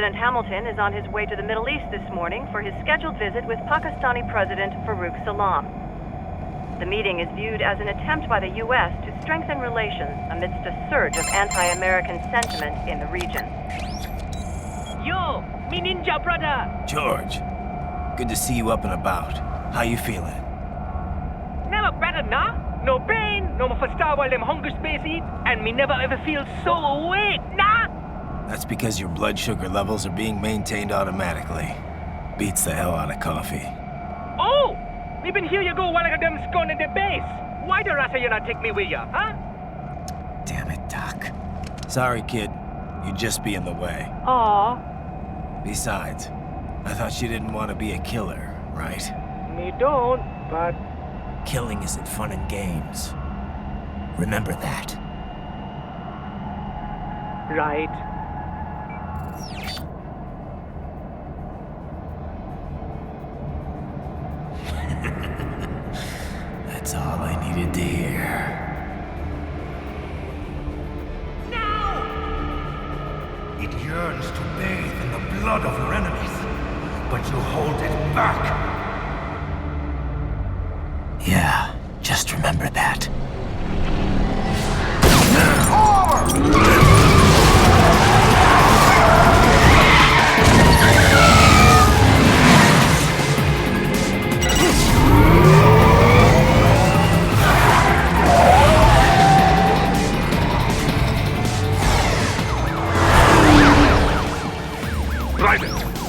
President Hamilton is on his way to the Middle East this morning for his scheduled visit with Pakistani President Farouk Salam. The meeting is viewed as an attempt by the U.S. to strengthen relations amidst a surge of anti-American sentiment in the region. Yo, me ninja brother! George, good to see you up and about. How you feeling? Never better, nah? No pain, no more fasta while them hunger space eat, and me never ever feel so awake, nah? That's because your blood sugar levels are being maintained automatically. Beats the hell out of coffee. Oh! Me been here you go while I got them scone in the base. Why the rasta you not take me with ya, huh? Damn it, Doc. Sorry, kid. You'd just be in the way. Aw. Besides, I thought you didn't want to be a killer, right? Me don't, but... Killing isn't fun and games. Remember that. Right. That's all I needed to hear. It yearns to bathe in the blood of your enemies, but you hold it back. Yeah, just remember that.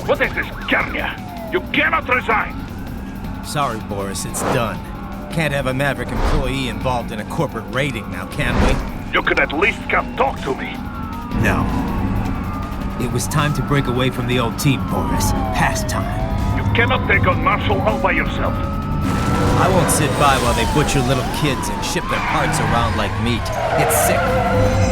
What is this, Kernia? You cannot resign! Sorry, Boris, it's done. Can't have a Maverick employee involved in a corporate raiding now, can we? You could at least come talk to me. No. It was time to break away from the old team, Boris. Past time. You cannot take on Marshall all by yourself. I won't sit by while they butcher little kids and ship their parts around like meat. It's sick.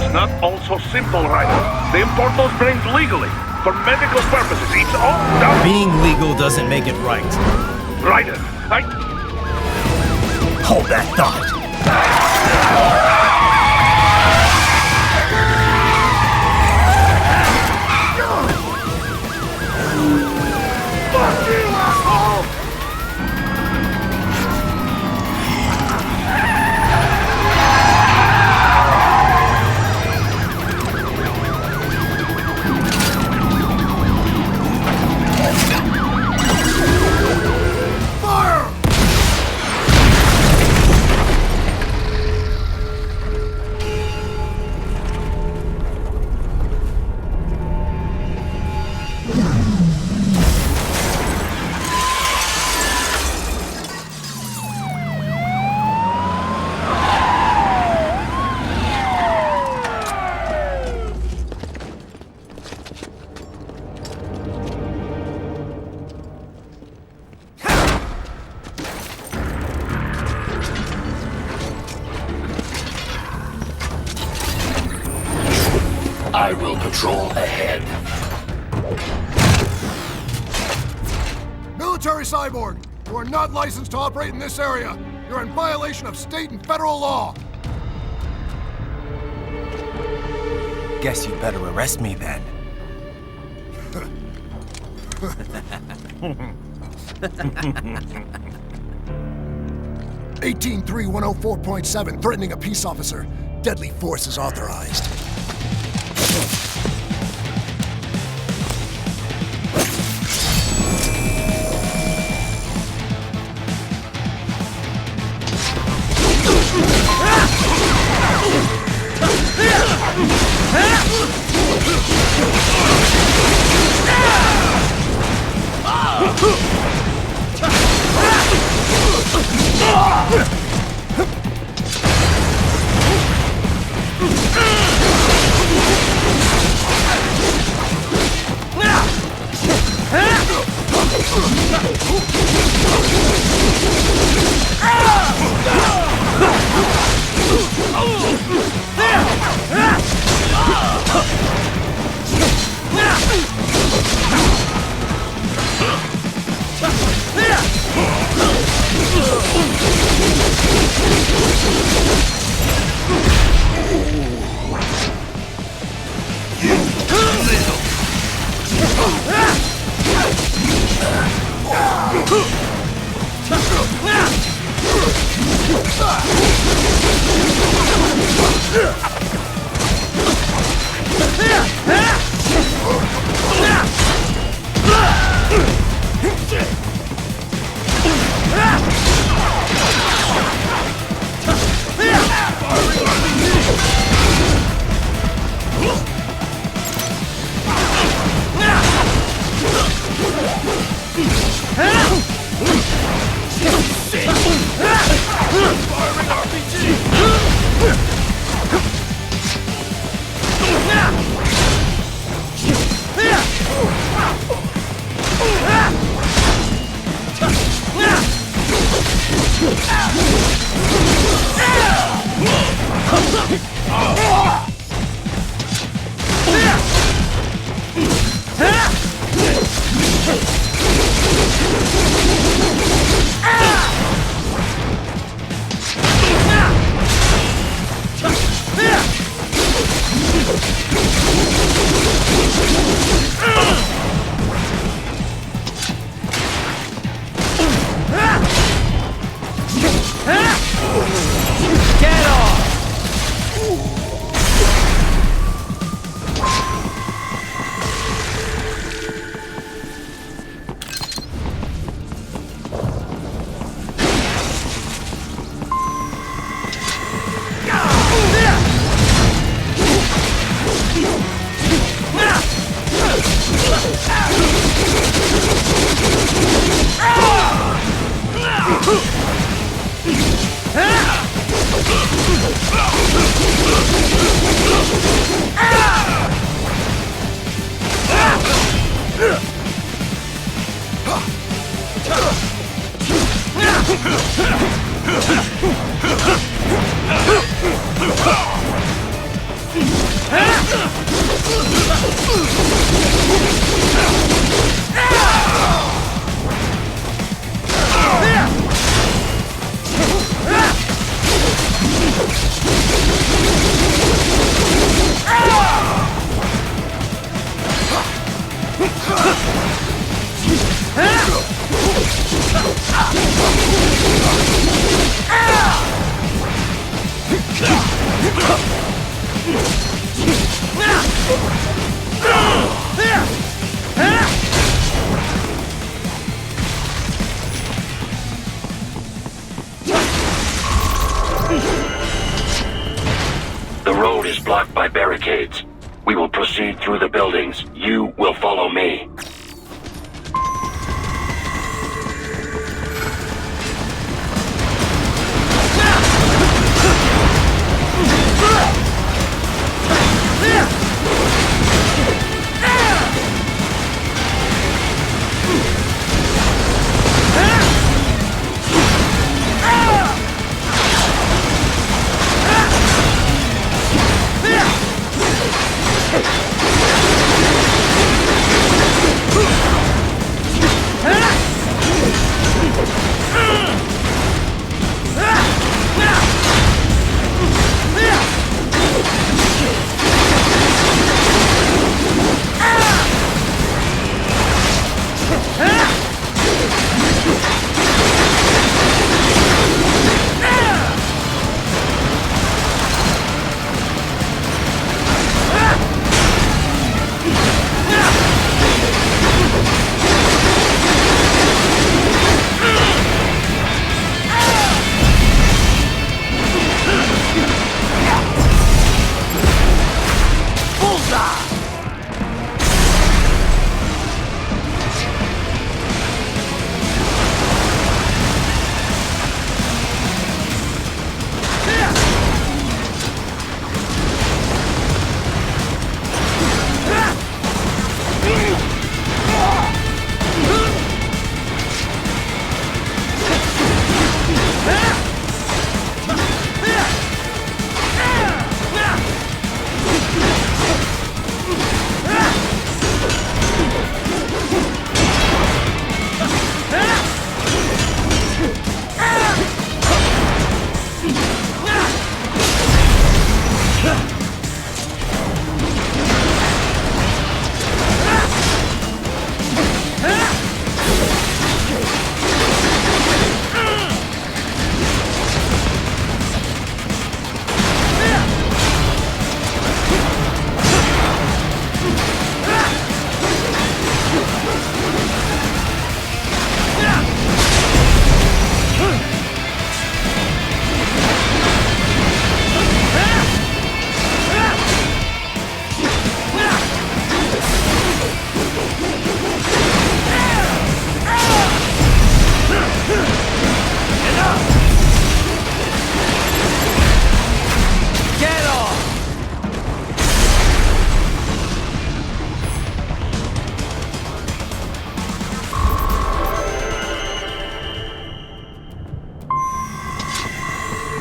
It's not all so simple, Ryder. They import those brains legally. For medical purposes, it's all done. Being legal doesn't make it right. Ryder, Hold that thought. Fuck you, asshole! I will patrol ahead. Military Cyborg, you are not licensed to operate in this area. You're in violation of state and federal law. Guess you better arrest me then. 183-104.7, threatening a peace officer. Deadly force is authorized. The road is blocked by barricades. We will proceed through the buildings. You will follow me.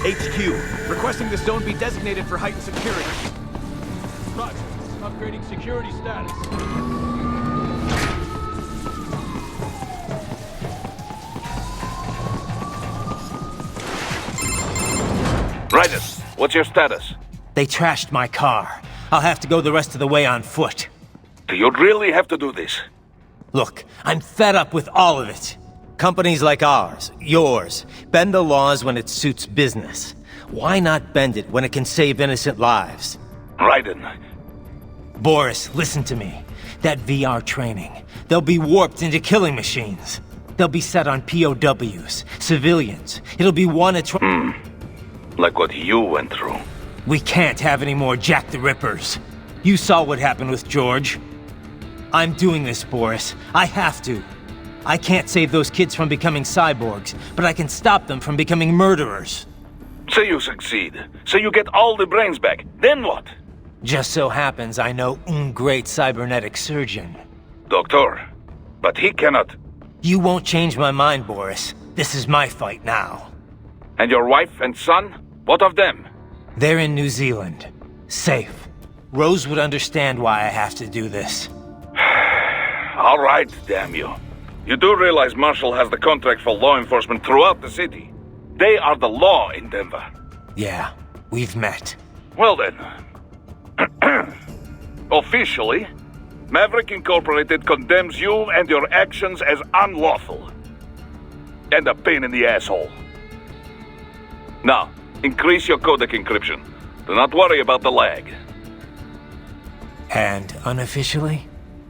HQ, requesting the zone be designated for heightened security. Roger. Upgrading security status. Raiden, what's your status? They trashed my car. I'll have to go the rest of the way on foot. Do you really have to do this? Look, I'm fed up with all of it. Companies like ours, yours, bend the laws when it suits business. Why not bend it when it can save innocent lives? Raiden. Boris, listen to me. That VR training, they'll be warped into killing machines. They'll be set on POWs, civilians. It'll be one Like what you went through. We can't have any more Jack the Rippers. You saw what happened with George. I'm doing this, Boris. I have to. I can't save those kids from becoming cyborgs, but I can stop them from becoming murderers. Say you succeed. Say you get all the brains back. Then what? Just so happens I know un great cybernetic surgeon. Doctor. But he cannot... You won't change my mind, Boris. This is my fight now. And your wife and son? What of them? They're in New Zealand. Safe. Rose would understand why I have to do this. All right, damn you. You do realize Marshall has the contract for law enforcement throughout the city. They are the law in Denver. Yeah, we've met. Well then. Officially, Maverick Incorporated condemns you and your actions as unlawful. And a pain in the asshole. Now, increase your codec encryption. Do not worry about the lag. And unofficially?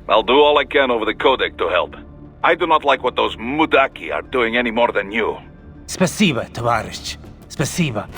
I'll do all I can over the codec to help. I do not like what those Mudaki are doing any more than you. Spasiba, Tavarish. Spasiba.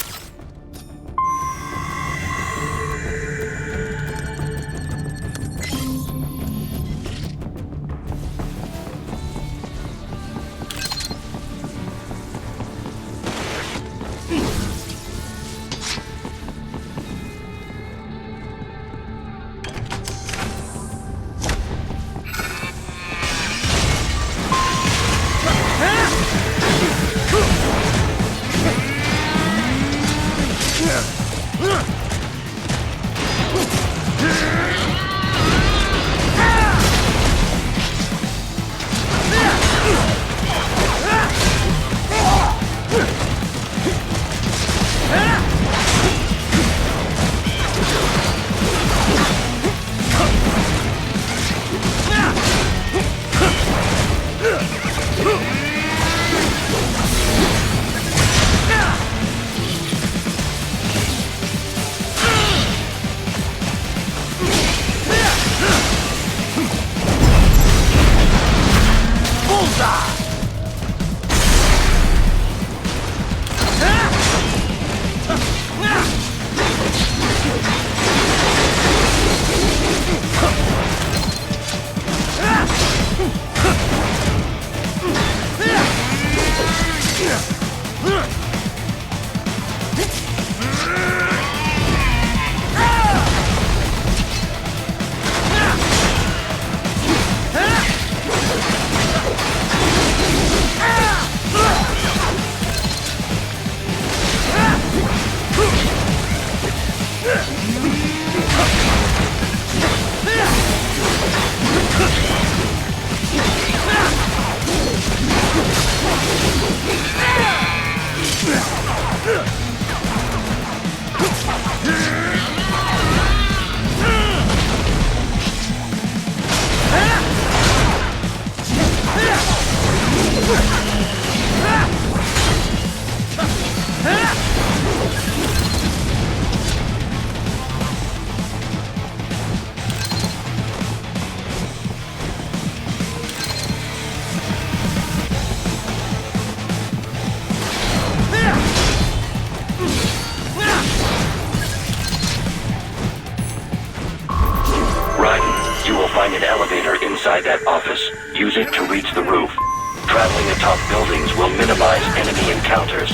Find an elevator inside that office. Use it to reach the roof. Traveling atop buildings will minimize enemy encounters.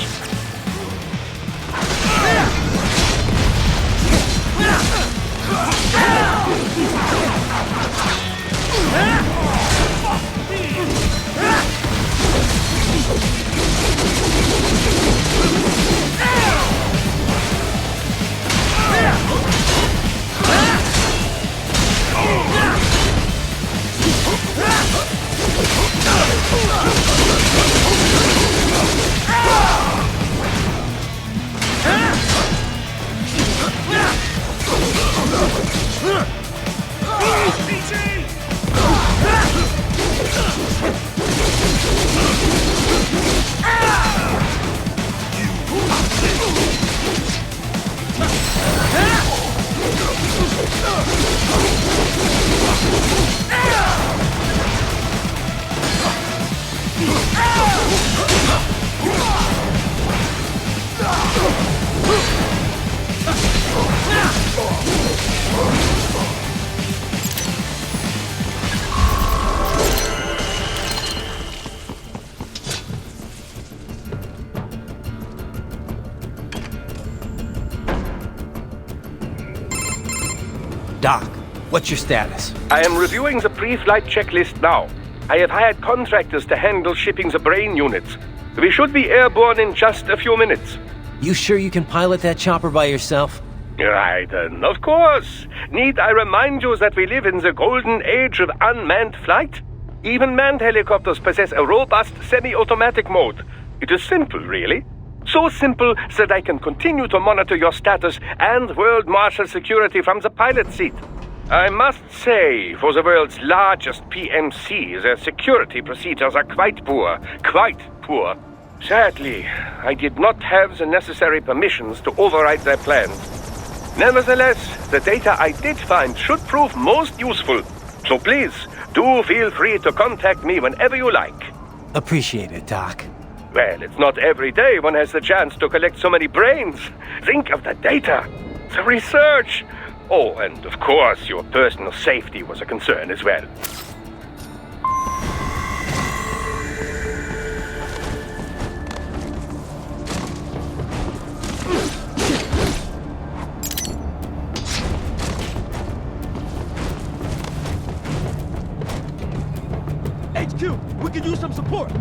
Doc, what's your status? I am reviewing the pre-flight checklist now. I have hired contractors to handle shipping the brain units. We should be airborne in just a few minutes. You sure you can pilot that chopper by yourself? Raiden, of course. Need I remind you that we live in the golden age of unmanned flight? Even manned helicopters possess a robust semi-automatic mode. It is simple, really. So simple that I can continue to monitor your status and world marshal security from the pilot seat. I must say, for the world's largest PMC, their security procedures are quite poor. Quite poor. Sadly, I did not have the necessary permissions to override their plans. Nevertheless, the data I did find should prove most useful. So please, do feel free to contact me whenever you like. Appreciate it, Doc. Well, it's not every day one has the chance to collect so many brains. Think of the data, the research. Oh, and of course, your personal safety was a concern as well. HQ, we could use some support.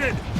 activated!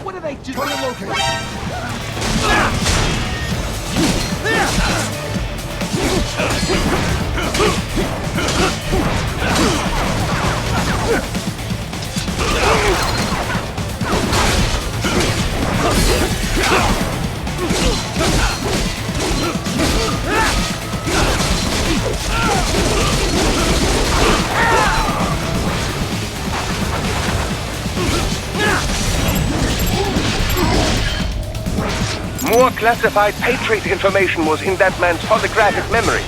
What do they do? Target located. More classified Patriot information was in that man's holographic memory.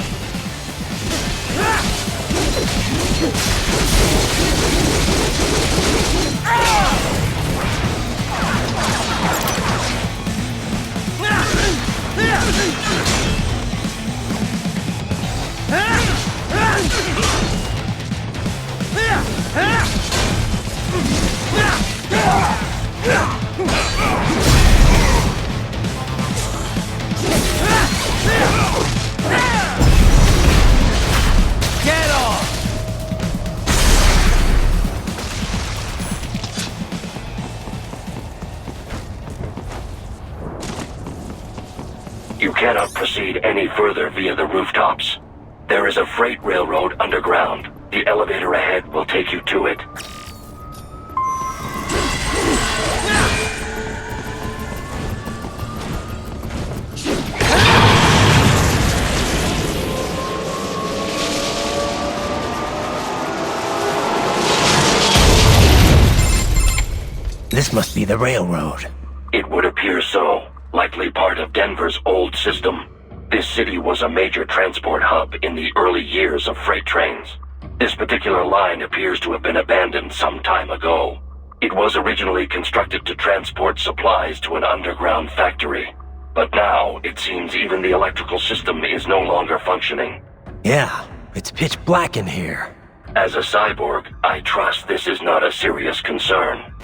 Get off! You cannot proceed any further via the rooftops. There is a freight railroad underground. The elevator ahead will take you to it. This must be the railroad. It would appear so. Likely part of Denver's old system. This city was a major transport hub in the early years of freight trains. This particular line appears to have been abandoned some time ago. It was originally constructed to transport supplies to an underground factory. But now, it seems even the electrical system is no longer functioning. Yeah, it's pitch black in here. As a cyborg, I trust this is not a serious concern.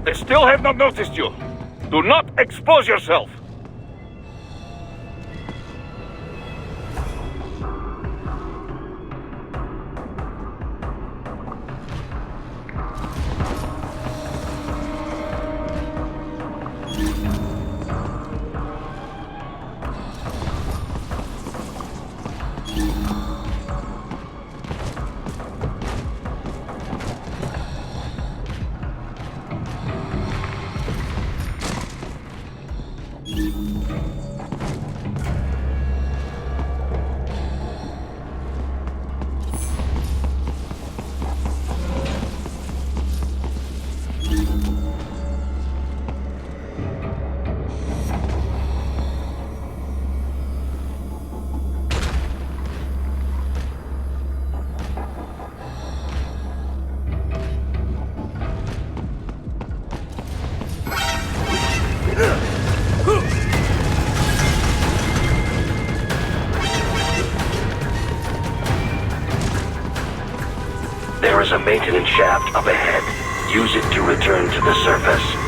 They still have not noticed you. Do not expose yourself. There is a maintenance shaft up ahead. Use it to return to the surface.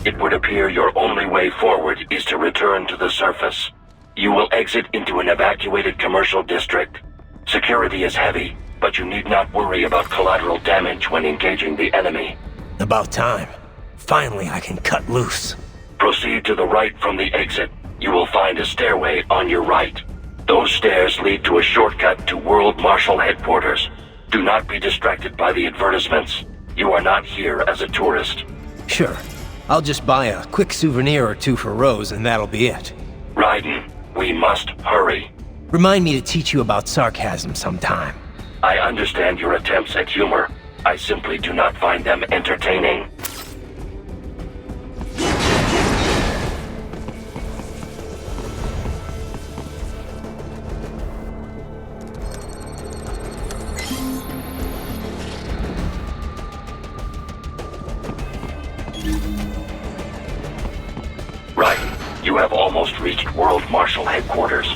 It would appear your only way forward is to return to the surface. You will exit into an evacuated commercial district. Security is heavy, but you need not worry about collateral damage when engaging the enemy. About time. Finally, I can cut loose. Proceed to the right from the exit. You will find a stairway on your right. Those stairs lead to a shortcut to World Marshal Headquarters. Do not be distracted by the advertisements. You are not here as a tourist. Sure. I'll just buy a quick souvenir or two for Rose, and that'll be it. Raiden, we must hurry. Remind me to teach you about sarcasm sometime. I understand your attempts at humor. I simply do not find them entertaining. Raiden, you have almost reached World Marshal Headquarters.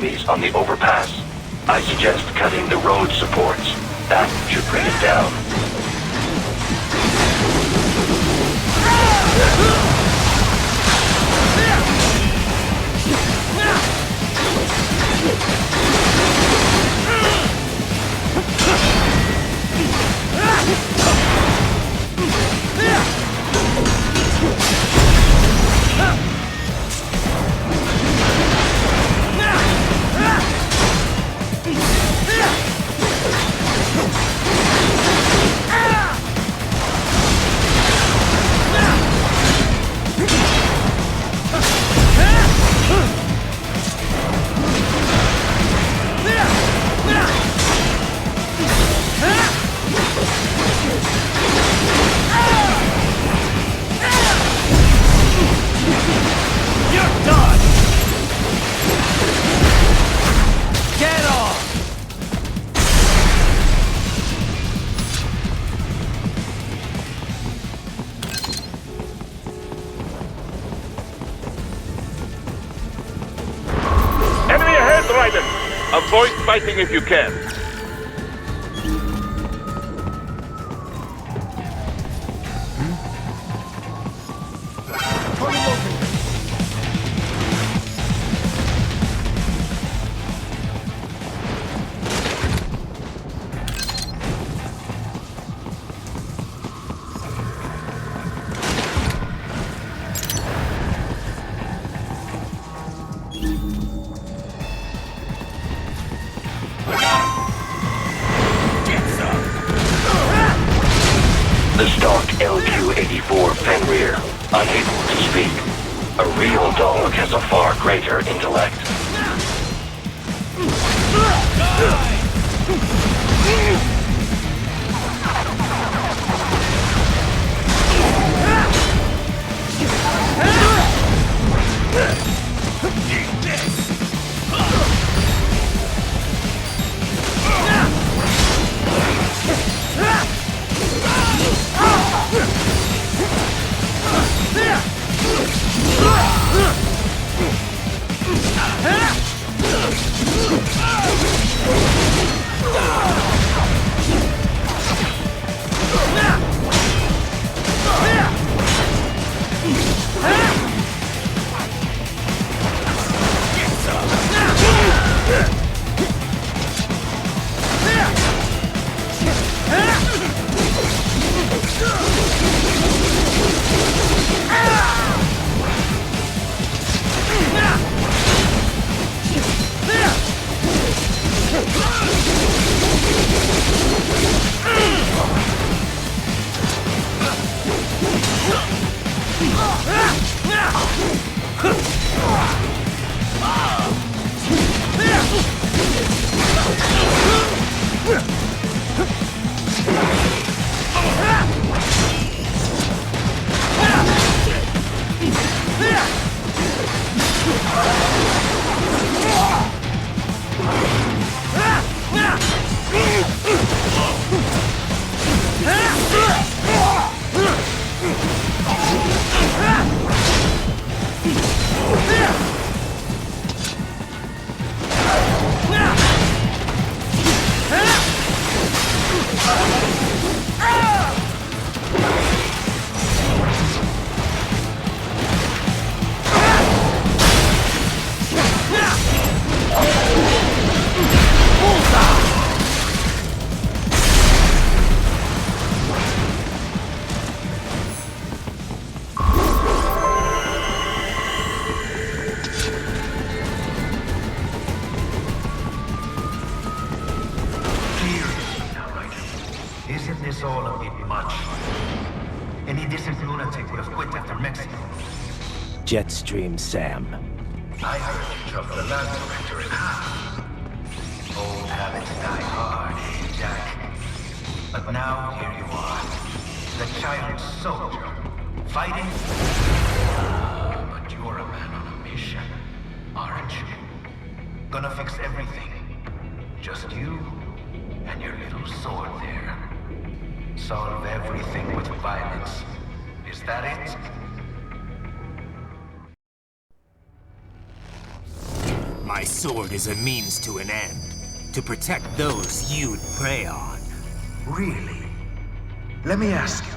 semis on the overpass. I suggest cutting the road supports. That should bring it down. Avoid fighting if you can. The stock LQ-84 Fenrir, unable to speak. A real dog has a far greater intellect. Isn't this all a bit much? Any decent lunatic would have quit after Mexico. Jetstream, Sam. I heard you chopped the land director in half. Old habits die hard, Jack. But now, here you are. The child soldier. Fighting? But you're a man on a mission, aren't you? Gonna fix everything. Just you and your little sword there. Solve everything with violence. Is that it? My sword is a means to an end. To protect those you'd prey on. Really? Let me ask you.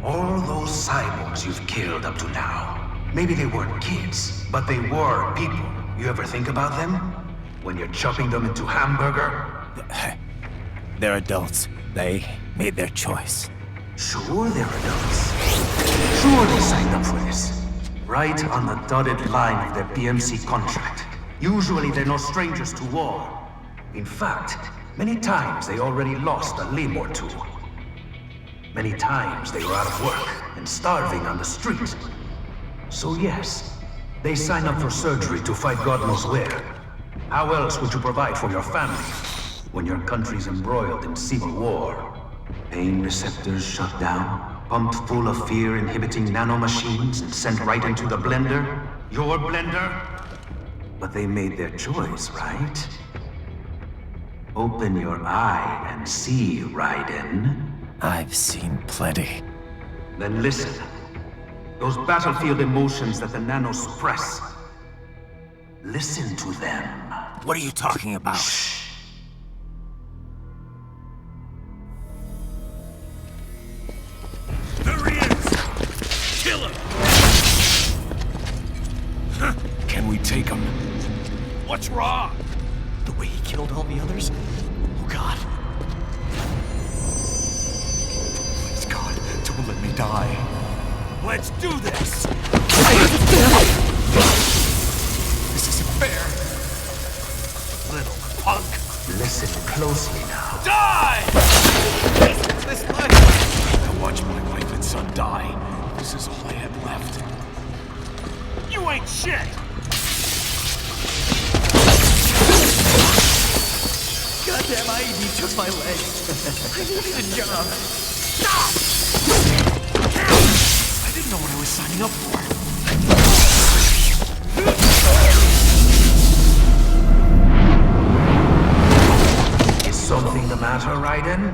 All those cyborgs you've killed up to now, maybe they weren't kids, but they were people. You ever think about them? When you're chopping them into hamburger? They're adults. They made their choice. Sure they're adults. Sure they signed up for this. Right on the dotted line of their BMC contract. Usually they're no strangers to war. In fact, many times they already lost a limb or two. Many times they were out of work and starving on the street. So yes, they sign up for surgery to fight God knows where. How else would you provide for your family when your country's embroiled in civil war? Pain receptors shut down, pumped full of fear-inhibiting nanomachines and sent right into the blender? Your blender? But they made their choice, right? Open your eye and see, Raiden. I've seen plenty. Then listen. Those battlefield emotions that the nanos suppress. Listen to them. What are you talking about? Shh. There he is! Kill him! Can we take him? What's wrong? The way he killed all the others? Oh God. Please God, don't let me die. Let's do this! This isn't fair. Little punk. Listen closely now. Die! This life. I watched my wife and son die. This is all I had left. You ain't shit! Goddamn IED took my leg. I needed a job. Stop! I didn't know what I was signing up for. Is something the matter, Raiden?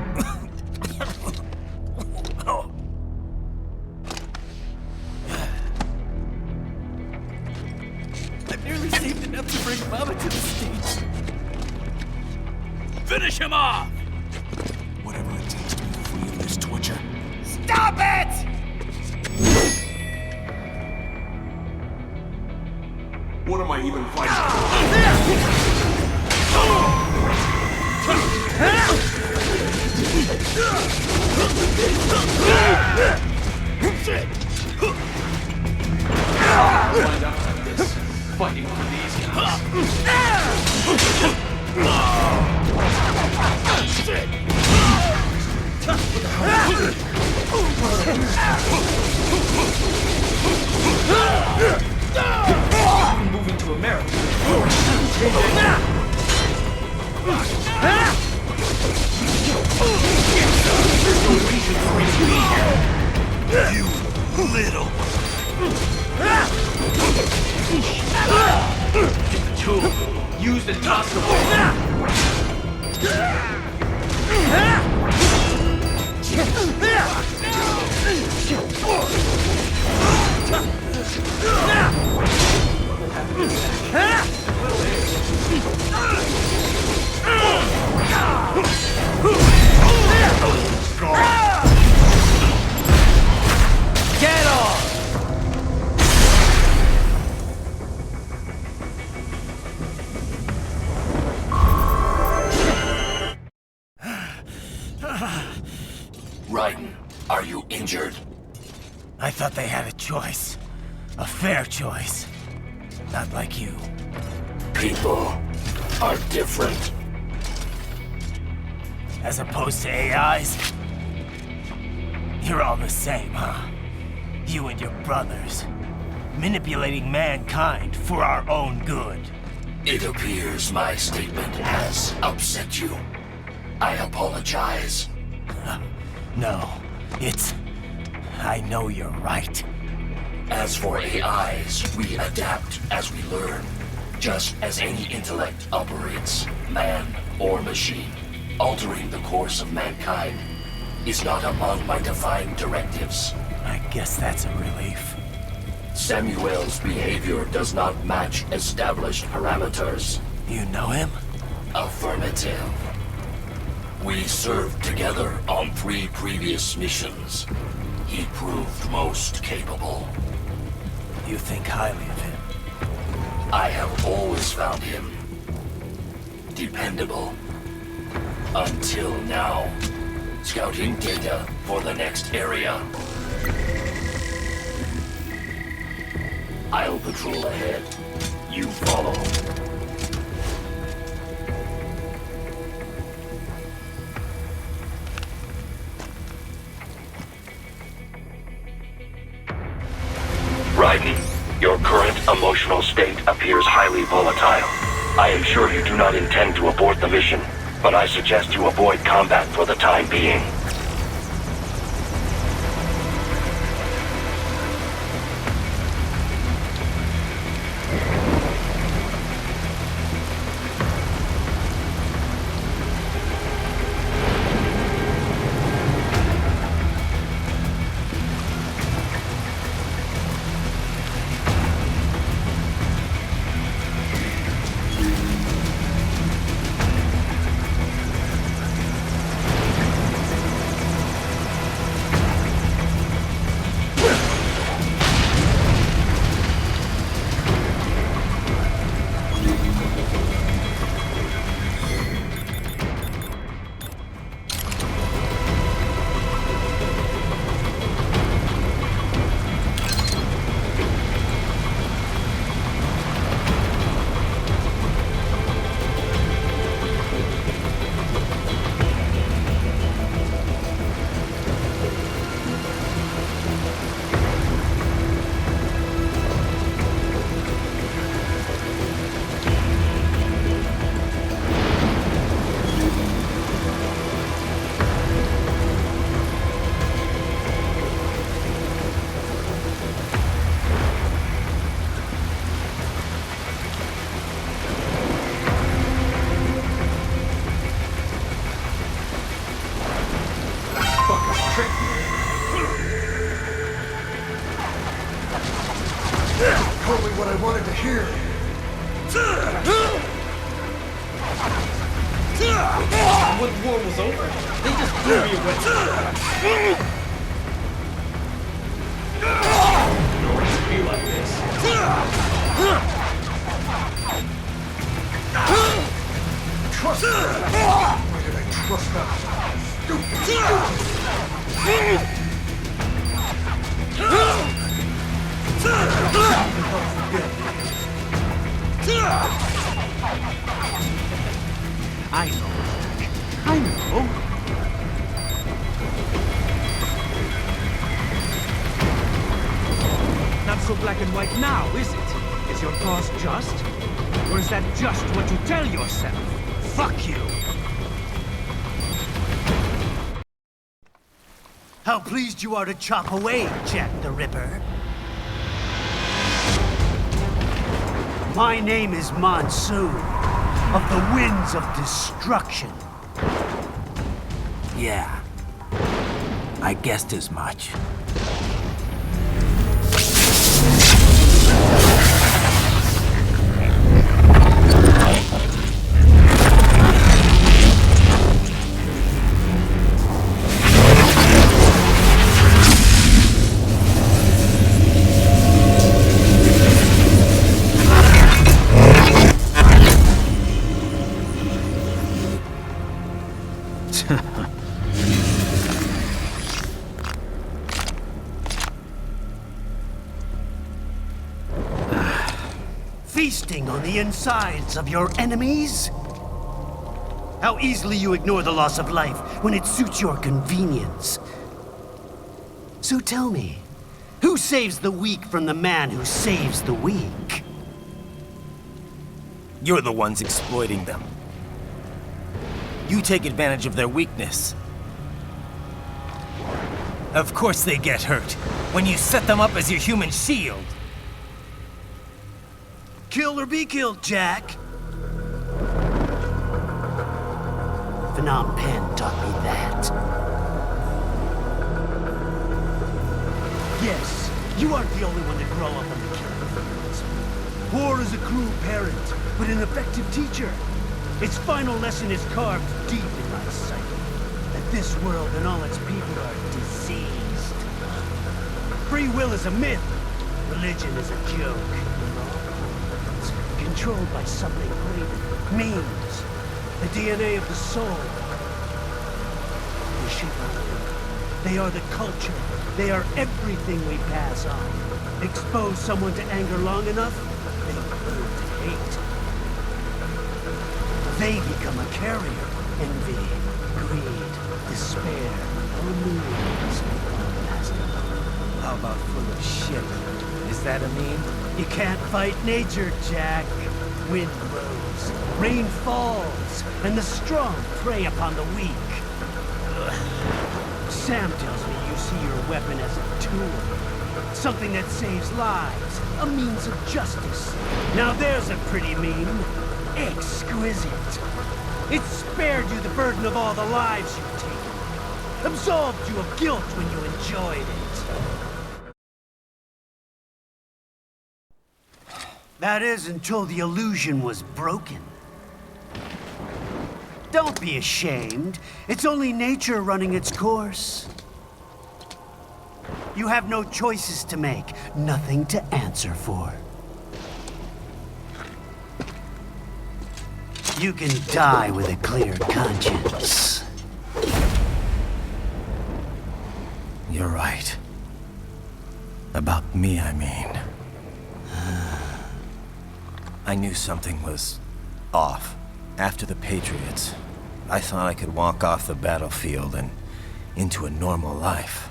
I've nearly saved enough to bring Mama to the States. Finish him off! Whatever it takes to be free of this torture. Stop it! What am I even fighting? Wind up like this, fighting for these guys. We're moving to America. There's no reason for me to be here. You little. Get the tool. Used and tossed away. Get off! Raiden, are you injured? I thought they had a choice. A fair choice. Not like you. People are different. As opposed to AIs? You're all the same, huh? You and your brothers. Manipulating mankind for our own good. It appears my statement has upset you. I apologize. No, it's... I know you're right. As for AIs, we adapt as we learn. Just as any intellect operates, man or machine. Altering the course of mankind is not among my defined directives. I guess that's a relief. Samuel's behavior does not match established parameters. You know him? Affirmative. We served together on 3 previous missions. He proved most capable. You think highly of him? I have always found him dependable. Until now. Scouting data for the next area. I'll patrol ahead. You follow. Raiden, your current emotional state appears highly volatile. I am sure you do not intend to abort the mission, but I suggest you avoid combat for the time being. Totally what I wanted to hear. When the war was over, they just threw me away. You don't have to be like this. Trust me. Why did I trust I know. I know. Not so black and white now, is it? Is your cause just? Or is that just what you tell yourself? Fuck you! How pleased you are to chop away, Jack the Ripper. My name is Monsoon, of the Winds of Destruction. Yeah. I guessed as much. Feasting on the insides of your enemies? How easily you ignore the loss of life when it suits your convenience. So tell me, who saves the weak from the man who saves the weak? You're the ones exploiting them. You take advantage of their weakness. Of course they get hurt when you set them up as your human shield. Kill or be killed, Jack. Phnom Penh taught me that. Yes, You aren't the only one to grow up on the killing fields. War is a cruel parent, but an effective teacher. Its final lesson is carved deep in my psyche. That this world and all its people are diseased. Free will is a myth. Religion is a joke. It's controlled by something greater. Memes. The DNA of the soul. They shape our world. They are the culture. They are everything we pass on. Expose someone to anger long enough, they learn to hate. They become a carrier. Envy, greed, despair, all memes. How about full of shit? Is that a meme? You can't fight nature, Jack. Wind blows, rain falls, and the strong prey upon the weak. Sam tells me you see your weapon as a tool. Something that saves lives, a means of justice. Now there's a pretty meme. Exquisite. It spared you the burden of all the lives you've taken. Absolved you of guilt when you enjoyed it. That is until the illusion was broken. Don't be ashamed. It's only nature running its course. You have no choices to make, nothing to answer for. You can die with a clear conscience. You're right. About me, I mean. I knew something was off. After the Patriots, I thought I could walk off the battlefield and into a normal life.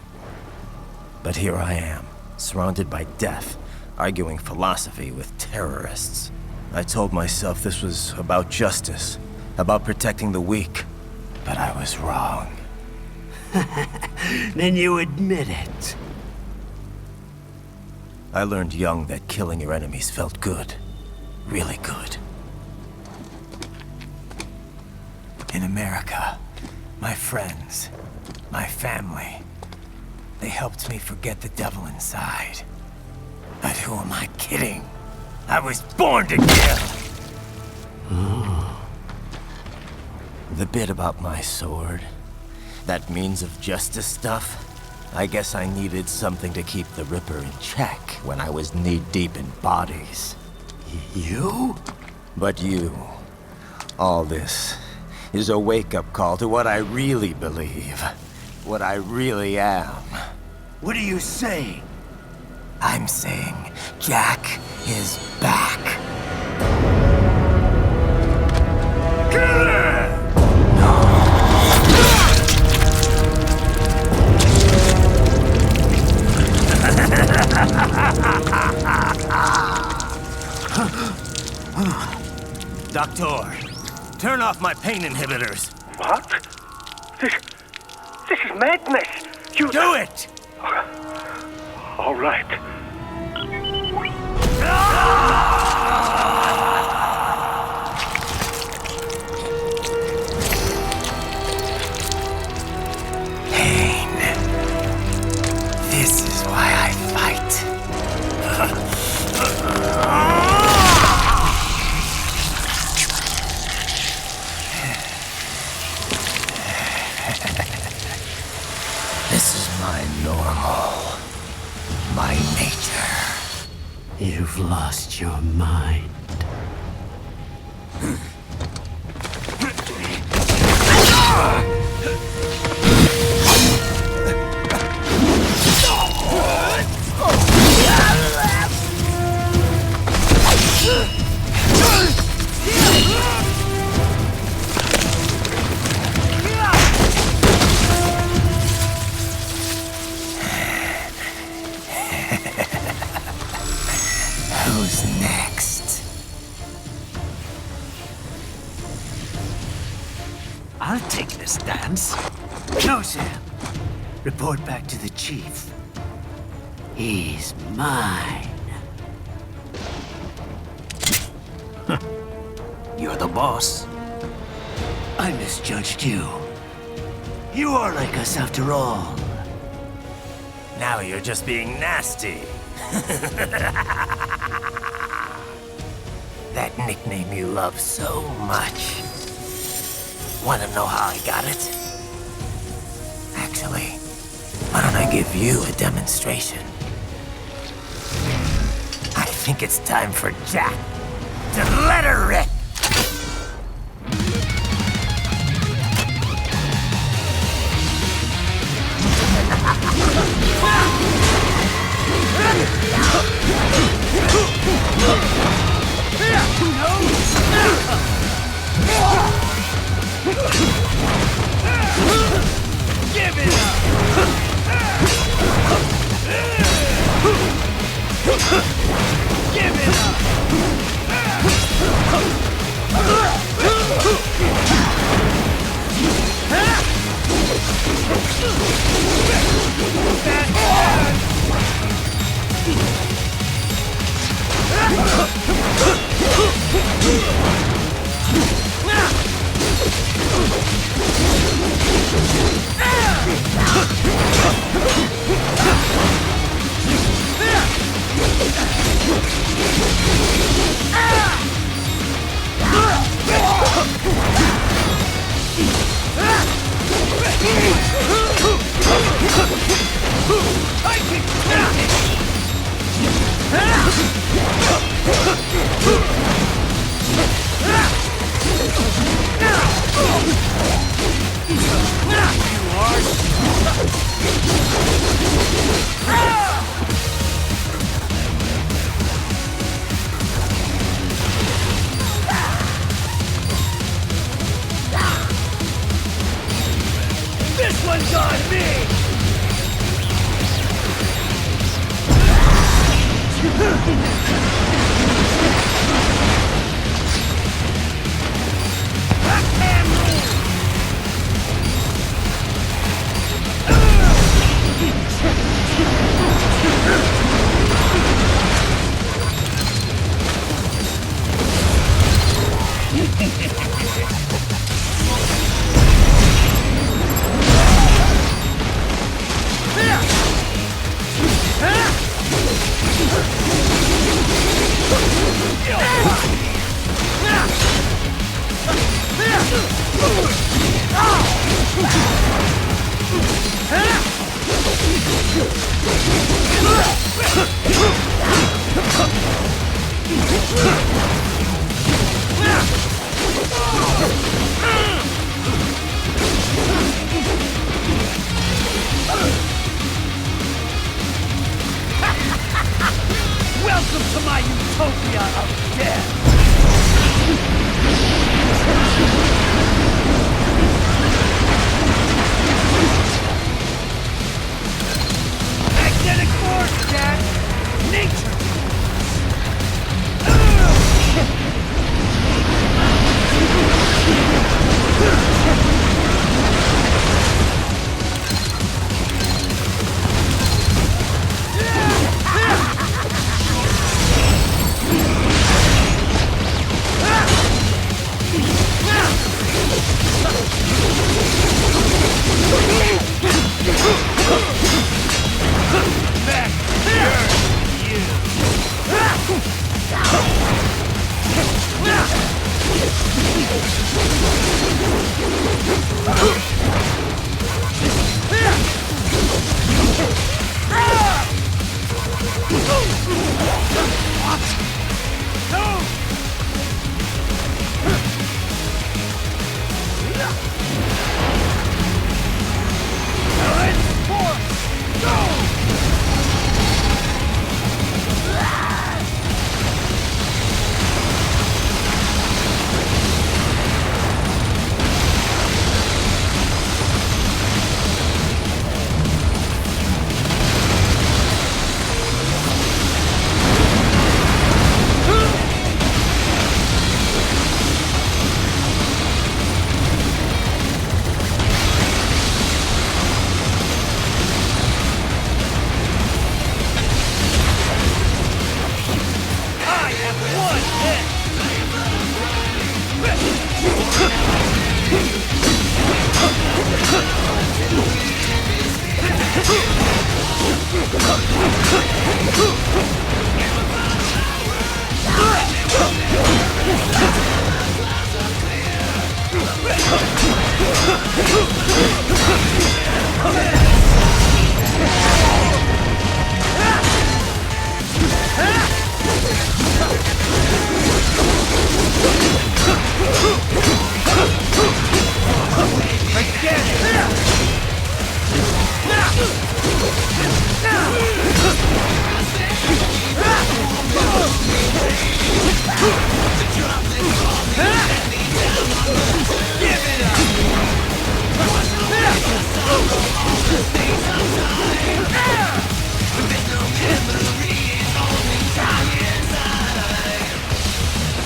But here I am, surrounded by death, arguing philosophy with terrorists. I told myself this was about justice, about protecting the weak. But I was wrong. Then you admit it. I learned young that killing your enemies felt good. Really good. In America, my friends, my family, they helped me forget the devil inside. But who am I kidding? I was born to kill! The bit about my sword, that means of justice stuff, I guess I needed something to keep the Ripper in check when I was knee-deep in bodies. You? But you, all this, is a wake-up call to what I really believe. What I really am. What are you saying? I'm saying Jack is back. Killer! Doctor, turn off my pain inhibitors. What? This is madness. You do it! All right. Pain. This is why I fight. This is my normal. My nature. You've lost your mind. Who's next? I'll take this dance. No, Sam. Report back to the chief. He's mine. You're the boss. I misjudged you. You are like us after all. Now you're just being nasty. That nickname you love so much. Want to know how I got it? Actually, why don't I give you a demonstration? I think it's time for Jack to let her rip! Give it up! Give it up! This one's on me! Welcome to my utopia of death! Magnetic force, Dad! Nature!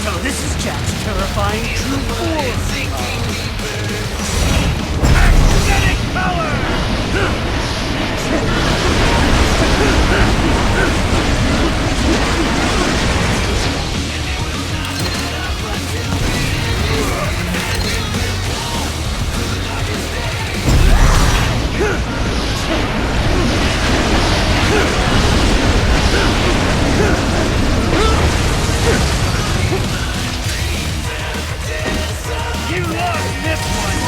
So this is Jack's terrifying true form. Magnetic power! You lost this one!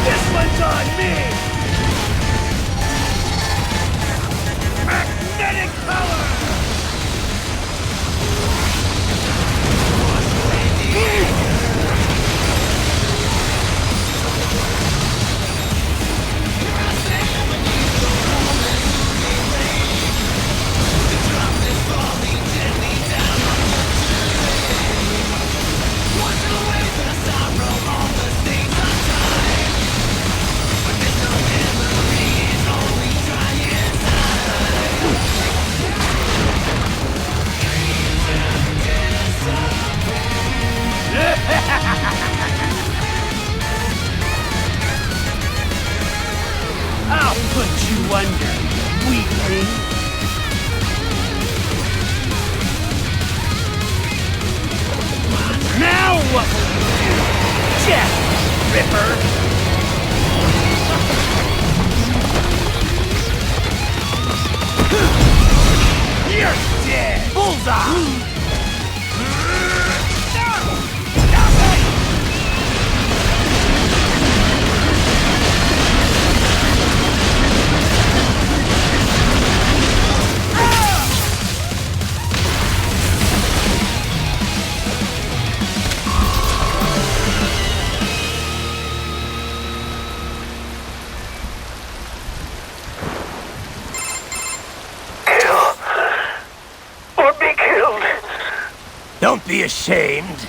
This one's on me! Magnetic power! I'll put you under, weakling. Now what will you do, Jack Ripper? You're dead! Bullseye! Don't be ashamed.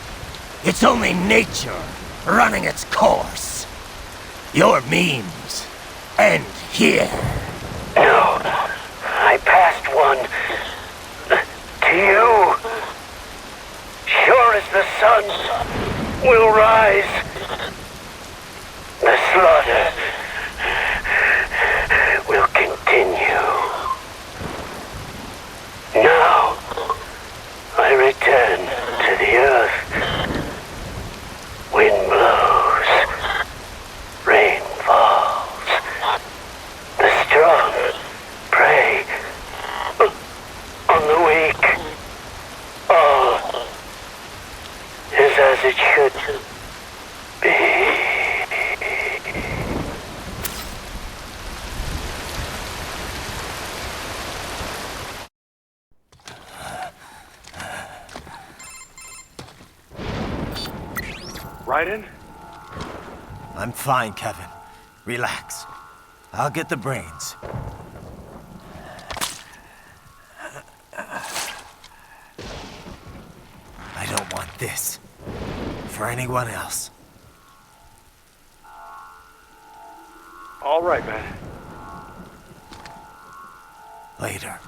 It's only nature running its course. Your memes end here. No, I passed one. To you. Sure as the sun will rise. The slaughter will continue. Now, I return to the earth. Wind blows. Rain falls. The strong Raiden? I'm fine, Kevin. Relax. I'll get the brains. I don't want this. For anyone else. All right, man. Later.